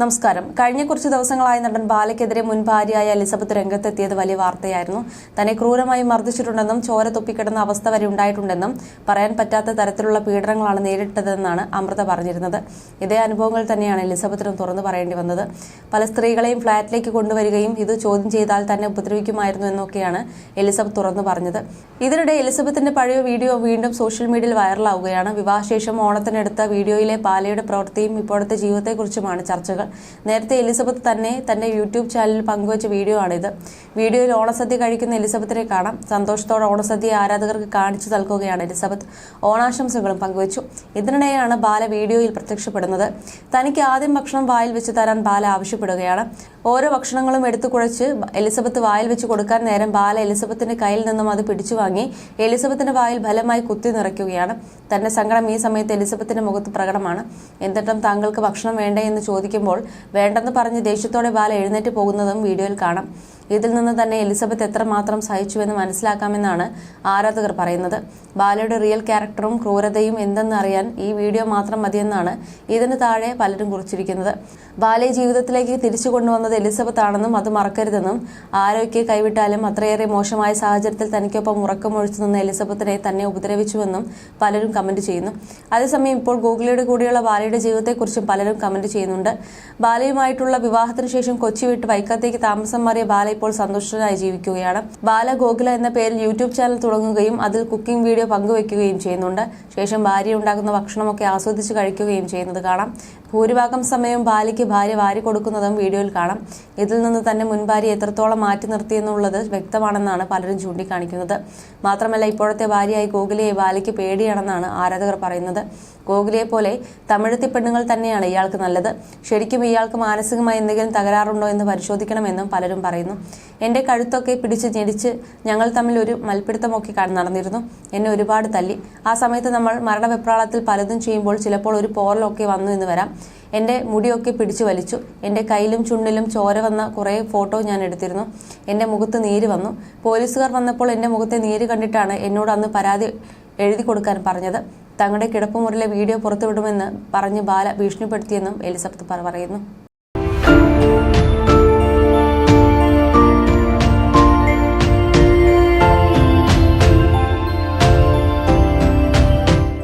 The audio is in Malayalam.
നമസ്കാരം. കഴിഞ്ഞ കുറച്ച് ദിവസങ്ങളായി നടൻ ബാലയ്ക്കെതിരെ മുൻ ഭാര്യയായ എലിസബത്ത് രംഗത്തെത്തിയത് വലിയ വാർത്തയായിരുന്നു. തന്നെ ക്രൂരമായി മർദ്ദിച്ചിട്ടുണ്ടെന്നും ചോര തുപ്പിക്കിടന്ന അവസ്ഥ വരെ ഉണ്ടായിട്ടുണ്ടെന്നും പറയാൻ പറ്റാത്ത തരത്തിലുള്ള പീഡനങ്ങളാണ് നേരിട്ടതെന്നാണ് അമൃത പറഞ്ഞിരുന്നത്. ഇതേ അനുഭവങ്ങൾ തന്നെയാണ് എലിസബത്തിനും തുറന്നു പറയേണ്ടി വന്നത്. പല സ്ത്രീകളെയും ഫ്ളാറ്റിലേക്ക് കൊണ്ടുവരികയും ഇത് ചോദ്യം ചെയ്താൽ തന്നെ ഉപദ്രവിക്കുമായിരുന്നു എന്നൊക്കെയാണ് എലിസബത്ത് തുറന്നു പറഞ്ഞത്. ഇതിനിടെ എലിസബത്തിന്റെ പഴയ വീഡിയോ വീണ്ടും സോഷ്യൽ മീഡിയയിൽ വൈറലാവുകയാണ്. വിവാഹശേഷം ഓണത്തിനെടുത്ത വീഡിയോയിലെ ബാലയുടെ പ്രവൃത്തിയും ഇപ്പോഴത്തെ ജീവിതത്തെക്കുറിച്ചുമാണ് ചർച്ചകൾ. നേരത്തെ എലിസബത്ത് തന്റെ യൂട്യൂബ് ചാനലിൽ പങ്കുവച്ച വീഡിയോ ആണിത്. വീഡിയോയിൽ ഓണസദ്യ കഴിക്കുന്ന എലിസബത്തിനെ കാണാം. സന്തോഷത്തോടെ ഓണസദ്യ ആരാധകർക്ക് കാണിച്ചു നൽകുകയാണ് എലിസബത്ത്. ഓണാശംസകളും പങ്കുവച്ചു. ഇതിനിടെയാണ് ബാല വീഡിയോയിൽ പ്രത്യക്ഷപ്പെടുന്നത്. തനിക്ക് ആദ്യം ഭക്ഷണം വായിൽ വെച്ച് തരാൻ ബാല ആവശ്യപ്പെടുകയാണ്. ഓരോ ഭക്ഷണങ്ങളും എടുത്തു കുഴച്ച് എലിസബത്ത് വായിൽ വെച്ച് കൊടുക്കാൻ നേരം ബാല എലിസബത്തിന്റെ കയ്യിൽ നിന്നും അത് പിടിച്ചു വാങ്ങി എലിസബത്തിന്റെ വായിൽ ബലമായി കുത്തി നിറയ്ക്കുകയാണ്. തന്റെ സങ്കടം ഈ സമയത്ത് എലിസബത്തിന്റെ മുഖത്ത് പ്രകടമാണ്. എന്നിട്ടും താങ്കൾക്ക് ഭക്ഷണം വേണ്ടേ എന്ന് ചോദിക്കുമ്പോൾ വേണ്ടെന്ന് പറഞ്ഞ് ദേഷ്യത്തോടെ ബാല എഴുന്നേറ്റ് പോകുന്നതും വീഡിയോയിൽ കാണാം. ഇതിൽ നിന്ന് തന്നെ എലിസബത്ത് എത്രമാത്രം സഹിച്ചുവെന്ന് മനസ്സിലാക്കാമെന്നാണ് ആരാധകർ പറയുന്നത്. ബാലയുടെ റിയൽ ക്യാരക്ടറും ക്രൂരതയും എന്തെന്ന് അറിയാൻ ഈ വീഡിയോ മാത്രം മതിയെന്നാണ് ഇതിന് താഴെ പലരും കുറിച്ചിരിക്കുന്നത്. ബാലയെ ജീവിതത്തിലേക്ക് തിരിച്ചു കൊണ്ടുവന്നത് എലിസബത്ത് ആണെന്നും അത് മറക്കരുതെന്നും ആരോഗ്യ കൈവിട്ടാലും അത്രയേറെ മോശമായ സാഹചര്യത്തിൽ തനിക്കൊപ്പം ഉറക്കമൊഴിച്ചു നിന്ന എലിസബത്തിനെ തന്നെ ഉപദ്രവിച്ചുവെന്നും പലരും കമന്റ് ചെയ്യുന്നു. അതേസമയം ഇപ്പോൾ ഗൂഗിളിയുടെ കൂടിയുള്ള ബാലയുടെ ജീവിതത്തെക്കുറിച്ചും പലരും കമന്റ് ചെയ്യുന്നുണ്ട്. ബാലയുമായിട്ടുള്ള വിവാഹത്തിന് ശേഷം കൊച്ചി വിട്ട് വൈക്കത്തേക്ക് താമസം മാറിയ ബാല ഇപ്പോൾ സന്തുഷ്ടനായി ജീവിക്കുകയാണ്. ബാല ഗോകുല എന്ന പേരിൽ യൂട്യൂബ് ചാനൽ തുടങ്ങുകയും അതിൽ കുക്കിംഗ് വീഡിയോ പങ്കുവെക്കുകയും ചെയ്യുന്നുണ്ട്. ശേഷം ഭാര്യ ഉണ്ടാക്കുന്ന ഭക്ഷണമൊക്കെ ആസ്വദിച്ച് കഴിക്കുകയും ചെയ്യുന്നത് കാണാം. ഭൂരിഭാഗം സമയവും ബാലയ്ക്ക് ഭാര്യ വാരി കൊടുക്കുന്നതും വീഡിയോയിൽ കാണാം. ഇതിൽ നിന്ന് തന്നെ മുൻ ഭാര്യ എത്രത്തോളം മാറ്റി നിർത്തിയെന്നുള്ളത് വ്യക്തമാണെന്നാണ് പലരും ചൂണ്ടിക്കാണിക്കുന്നത്. മാത്രമല്ല ഇപ്പോഴത്തെ ഭാര്യയായി ഗോകുലയെ ബാലയ്ക്ക് പേടിയാണെന്നാണ് ആരാധകർ പറയുന്നത്. ഗോകുലയെ പോലെ തമിഴത്തി പെണ്ണുങ്ങൾ തന്നെയാണ് ഇയാൾക്ക് നല്ലത്. ശരിക്കും ഇയാൾക്ക് മാനസികമായി എന്തെങ്കിലും തകരാറുണ്ടോ എന്ന് പരിശോധിക്കണമെന്നും പലരും പറയുന്നു. എന്റെ കഴുത്തൊക്കെ പിടിച്ച് ഞെടിച്ച് ഞങ്ങൾ തമ്മിൽ ഒരു മൽപ്പിടുത്തമൊക്കെ നടന്നിരുന്നു. എന്നെ ഒരുപാട് തല്ലി. ആ സമയത്ത് നമ്മൾ മരണവെപ്രാളത്തിൽ പലതും ചെയ്യുമ്പോൾ ചിലപ്പോൾ ഒരു പോറലൊക്കെ വന്നു എന്ന് വരാം. എന്റെ മുടിയൊക്കെ പിടിച്ചു വലിച്ചു. എന്റെ കയ്യിലും ചുണ്ടിലും ചോര വന്ന കുറേ ഫോട്ടോ ഞാൻ എടുത്തിരുന്നു. എന്റെ മുഖത്ത് നീര് വന്നു. പോലീസുകാർ വന്നപ്പോൾ എന്റെ മുഖത്തെ നീര് കണ്ടിട്ടാണ് എന്നോട് അന്ന് പരാതി എഴുതി കൊടുക്കാൻ പറഞ്ഞത്. തങ്ങളുടെ കിടപ്പുമുറിയിലെ വീഡിയോ പുറത്തുവിടുമെന്ന് പറഞ്ഞ് ബാല ഭീഷണിപ്പെടുത്തിയെന്നും എലിസബത്ത് പറയുന്നു.